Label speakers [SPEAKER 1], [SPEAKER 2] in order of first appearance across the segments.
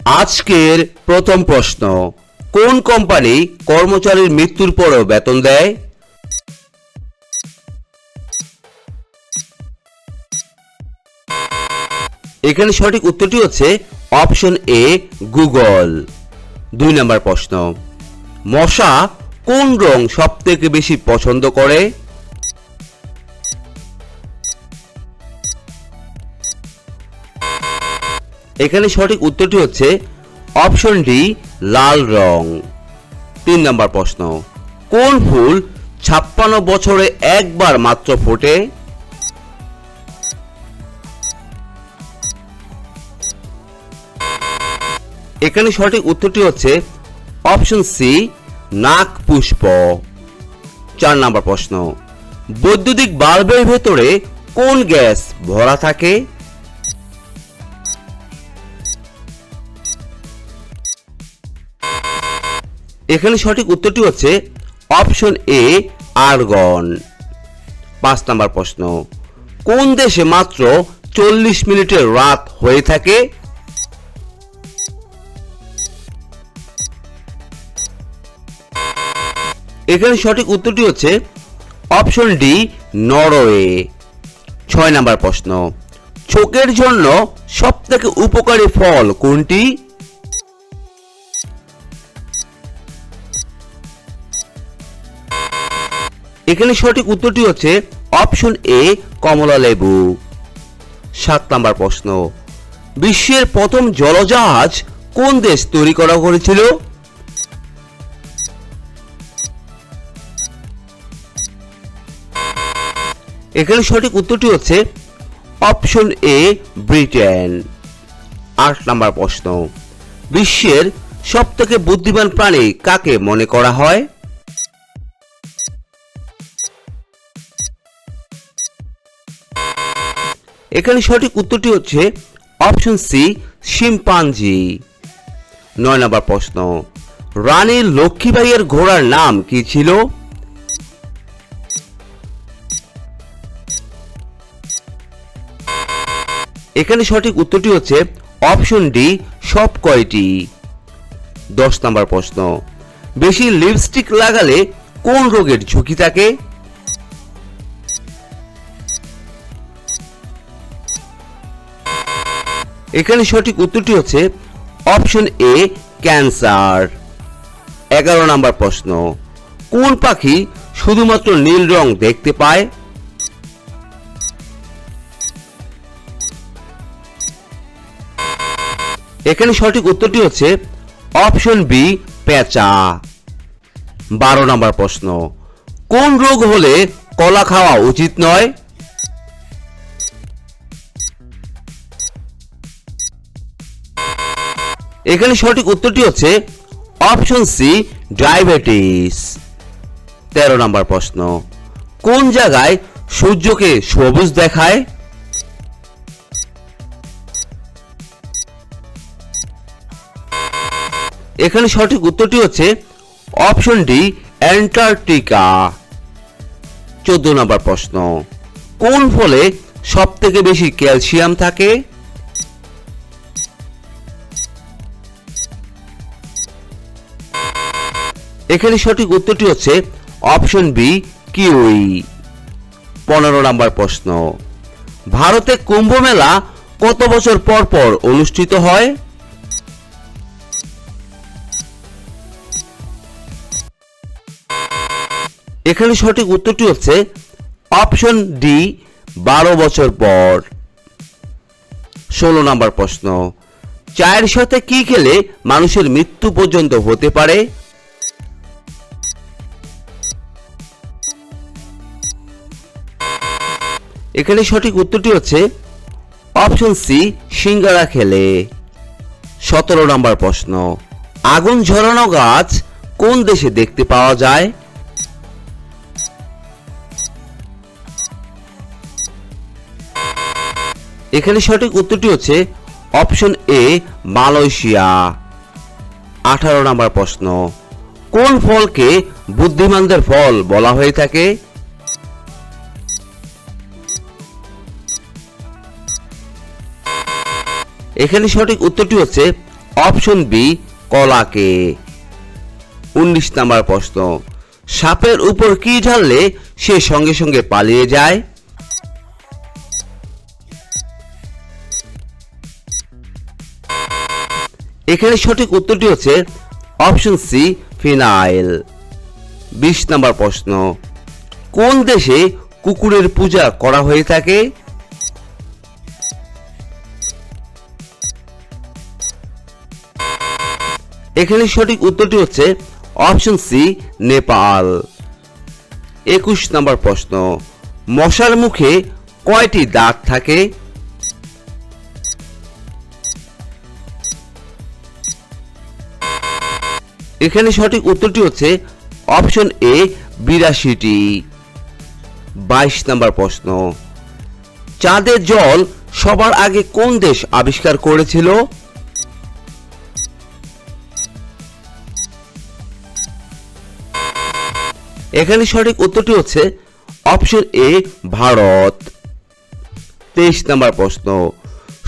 [SPEAKER 1] আজকের প্রথম প্রশ্ন, কোন কোম্পানি কর্মচারীর মৃত্যুর পরেও বেতন দেয়? এখানে সঠিক উত্তরটি হচ্ছে অপশন এ, গুগল। 2 নম্বর প্রশ্ন, মশা কোন রং সবথেকে বেশি পছন্দ করে? এখানে সঠিক উত্তরটি হচ্ছে অপশন ডি, লাল রং। 3 নম্বর প্রশ্ন, কোন ফুল 56 বছরে একবার মাত্র ফোটে? এখানে সঠিক উত্তরটি হচ্ছে অপশন সি, নাক পুষ্প। 4 নম্বর প্রশ্ন, বৈদ্যুতিক বাল্বের ভেতরে কোন গ্যাস ভরা থাকে? এখানে সঠিক উত্তরটি হচ্ছে অপশন এ, আর্গন। 5 নম্বর প্রশ্ন, কোন দেশে মাত্র 40 মিনিটের রাত হয়ে থাকে? এখানে সঠিক উত্তরটি হচ্ছে অপশন ডি, নরওয়ে। 6 নম্বর প্রশ্ন, চোখের জন্য সবথেকে উপকারী ফল কোনটি? এখানে সঠিক উত্তরটি হচ্ছে অপশন এ, কমলা লেবু। 7 নম্বর প্রশ্ন, বিশ্বের প্রথম জলজাহাজ কোন দেশ তৈরি করা হয়েছিল? এখানে সঠিক উত্তরটি হচ্ছে অপশন এ, ব্রিটেন। 8 নম্বর প্রশ্ন, বিশ্বের সবথেকে বুদ্ধিমান প্রাণী কাকে মনে করা হয়? এখানে সঠিক উত্তরটি হচ্ছে অপশন সি, শিম্পাঞ্জি। 9 নম্বর প্রশ্ন, রানী লক্ষ্মীবাঈয়ের ঘোড়ার নাম কি ছিল? এখানে সঠিক উত্তরটি হচ্ছে অপশন ডি, সব কয়টি। 10 নম্বর প্রশ্ন, বেশি লিপস্টিক লাগালে কোন রোগের ঝুঁকি থাকে? এখানে সঠিক উত্তরটি হচ্ছে অপশন এ, ক্যান্সার। 11 নম্বর প্রশ্ন, কোন পাখি শুধুমাত্র নীল রং দেখতে পায়? এখানে সঠিক উত্তরটি হচ্ছে অপশন বি, পেঁচা। 12 নম্বর প্রশ্ন, কোন রোগ হলে কলা খাওয়া উচিত নয়? এখানে সঠিক উত্তরটি হচ্ছে অপশন সি, ডায়াবেটিস। 13 নম্বর প্রশ্ন, কোন জায়গায় সূর্যকে সবুজ দেখায়? এখানে সঠিক উত্তরটি হচ্ছে অপশন ডি, অ্যান্টার্কটিকা। 14 নম্বর প্রশ্ন, কোন ফলে সবথেকে বেশি ক্যালসিয়াম থাকে? এখানে সঠিক উত্তরটি হচ্ছে অপশন বি, কিউই। 15 নম্বর প্রশ্ন, ভারতে কুম্ভ মেলা কত বছর পর পর অনুষ্ঠিত হয়? এখানে সঠিক উত্তরটি হচ্ছে অপশন ডি, 12 বছর পর। 16 নম্বর প্রশ্ন, চায়ের সাথে কি খেলে মানুষের মৃত্যু পর্যন্ত হতে পারে? এখানে সঠিক উত্তরটি হচ্ছে অপশন সি, সিঙ্গারা খেলে। 17 নম্বর প্রশ্ন, আগুন ঝরানো গাছ কোন দেশে দেখতে পাওয়া যায়? এখানে সঠিক উত্তরটি হচ্ছে অপশন এ, মালয়েশিয়া। 18 নম্বর প্রশ্ন, কোন ফলকে বুদ্ধিমানদের ফল বলা হয়ে থাকে? এখানে সঠিক উত্তরটি হচ্ছে অপশন বি কলাকে। 19 নম্বর প্রশ্ন, সাপের উপর কি ঢাললে সে সঙ্গে সঙ্গে পালিয়ে যায়? এখানে সঠিক উত্তরটি হচ্ছে অপশন সি ফিনাইল। 20 নম্বর প্রশ্ন, কোন দেশে কুকুরের পূজা করা হয়ে থাকে? এখানে সঠিক উত্তরটি হচ্ছে অপশন সি নেপাল। 21 নম্বর প্রশ্ন, মশার মুখে কয়টি দাঁত থাকে? এখানে সঠিক উত্তরটি হচ্ছে অপশন এ 82টি। 22 নম্বর প্রশ্ন, চাঁদে জল সবার আগে কোন দেশ আবিষ্কার করেছিল? এখানে সঠিক উত্তরটি হচ্ছে অপশন এ ভারত। 23 নম্বর প্রশ্ন,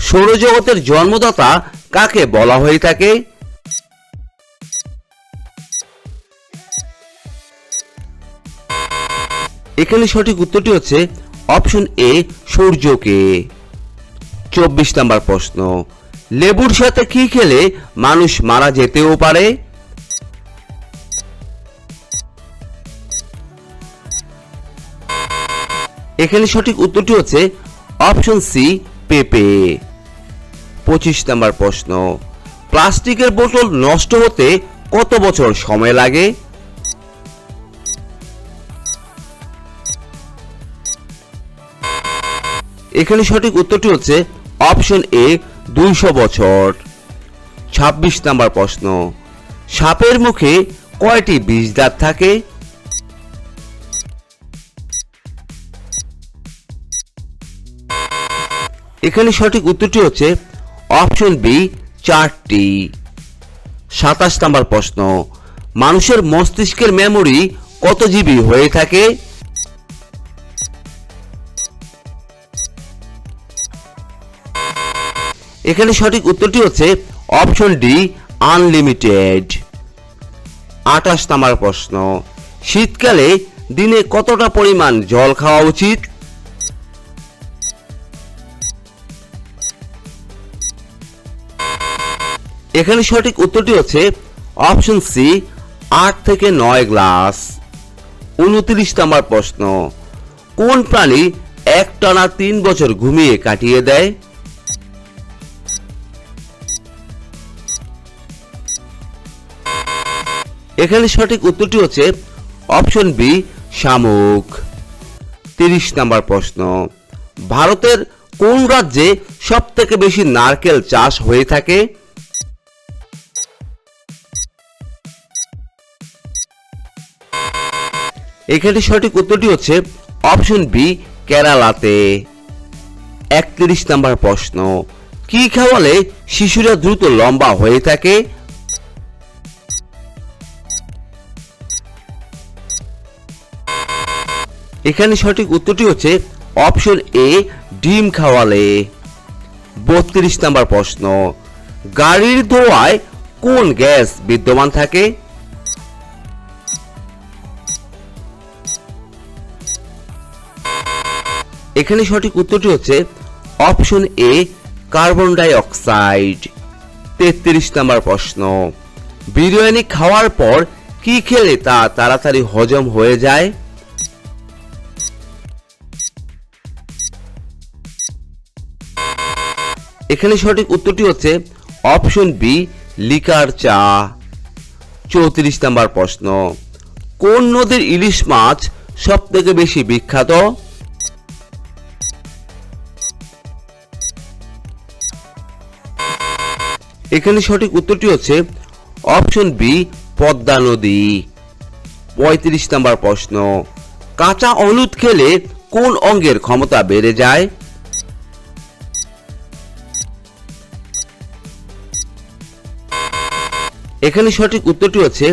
[SPEAKER 1] সৌরজগতের জন্মদাতা কাকে বলা হয়ে থাকে? এখানে সঠিক উত্তরটি হচ্ছে অপশন এ সূর্যকে। 24 নম্বর প্রশ্ন, লেবুর সাথে কি খেলে মানুষ মারা যেতেও পারে? এখানে সঠিক উত্তরটি হচ্ছে অপশন সি পেঁপে। 25 নম্বর প্রশ্ন, প্লাস্টিকের বোতল নষ্ট হতে কত বছর সময় লাগে? এখানে সঠিক উত্তরটি হচ্ছে অপশন এ 200 বছর। 26 নম্বর প্রশ্ন, সাপের মুখে কয়টি বিষ দাঁত থাকে? এখানে সঠিক উত্তরটি হচ্ছে অপশন বি 4টি। 27 নম্বর প্রশ্ন, মানুষের মস্তিষ্কের মেমোরি কত জিবি হয়ে থাকে? এখানে সঠিক উত্তরটি হচ্ছে অপশন ডি আনলিমিটেড। 28 নম্বর প্রশ্ন, শীতকালে দিনে কতটা পরিমাণ জল খাওয়া উচিত? এখানে সঠিক উত্তরটি হচ্ছে অপশন সি 8 থেকে 9 গ্লাস। 29 নম্বর প্রশ্ন, কোন প্রাণী একটানা 3 বছর ঘুমিয়ে কাটিয়ে দেয়? এখানে সঠিক উত্তরটি হচ্ছে অপশন বি শামুক। 30 নম্বর প্রশ্ন, ভারতের কোন রাজ্যে সবথেকে বেশি নারকেল চাষ হয়ে থাকে? এখানে সঠিক উত্তরটি হচ্ছে অপশন বি কেরালাতে। 31 নম্বর প্রশ্ন, কি খাওয়ালে শিশুরা দ্রুত লম্বা হয়ে থাকে? এখানে সঠিক উত্তরটি হচ্ছে অপশন এ ডিম খাওয়ালে। 32 নম্বর প্রশ্ন, গাড়ির ধোঁয়ায় কোন গ্যাস বিদ্যমান থাকে? এখানে সঠিক উত্তরটি হচ্ছে option A carbon dioxide. 33 number প্রশ্ন, বিরিয়ানি খাওয়ার পর কি খেলে তা তাড়াতাড়ি হজম হয়ে যায়? এখানে সঠিক উত্তরটি হচ্ছে অপশন বি লিকার চা। 34 নম্বর প্রশ্ন, কোন নদীর ইলিশ মাছ সবথেকে বেশি বিখ্যাত? এখানে সঠিক উত্তরটি হচ্ছে অপশন বি পদ্মা নদী। 35 নম্বর প্রশ্ন, কাঁচা হলুদ খেলে কোন অঙ্গের ক্ষমতা বেড়ে যায়? এখানে সঠিক উত্তরটি হচ্ছে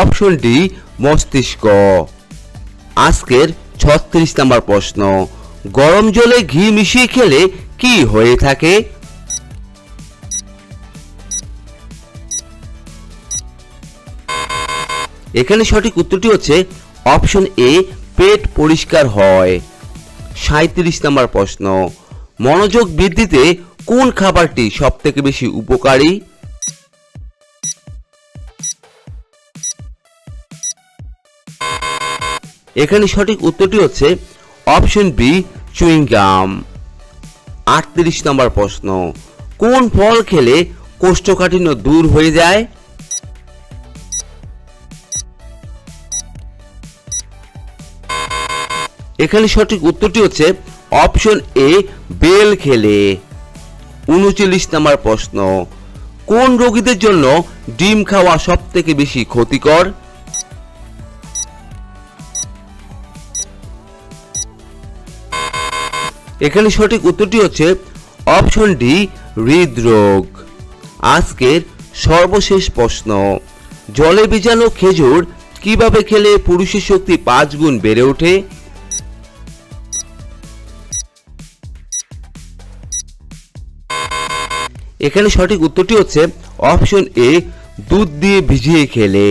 [SPEAKER 1] অপশন ডি মস্তিষ্ক। আজকের 36 নম্বর প্রশ্ন, গরম জলে ঘি মিশিয়ে খেলে কি হয়ে থাকে? এখানে সঠিক উত্তরটি হচ্ছে অপশন এ, পেট পরিষ্কার হয়। 37 নম্বর প্রশ্ন, মনোযোগ বৃদ্ধিতে কোন খাবারটি সবথেকে বেশি উপকারী? এখানে সঠিক উত্তরটি হচ্ছে অপশন বি, চুইং গাম। 38 নম্বর প্রশ্ন, কোন ফল খেলে কোষ্ঠকাঠিন্য দূর হয়ে যায়? এখানে সঠিক উত্তরটি হচ্ছে অপশন এ, বেল খেলে। 39 নম্বর প্রশ্ন, কোন রোগীদের জন্য ডিম খাওয়া সবথেকে বেশি ক্ষতিকর? এখানে সঠিক উত্তরটি হচ্ছে অপশন ডি, হৃদরোগ। আজকের সর্বশেষ প্রশ্ন, জলে ভিজানো খেজুর কিভাবে খেলে পুরুষের শক্তি 5 গুণ বেড়ে ওঠে? এখানে সঠিক উত্তরটি হচ্ছে অপশন এ, দুধ দিয়ে ভিজিয়ে খেলে।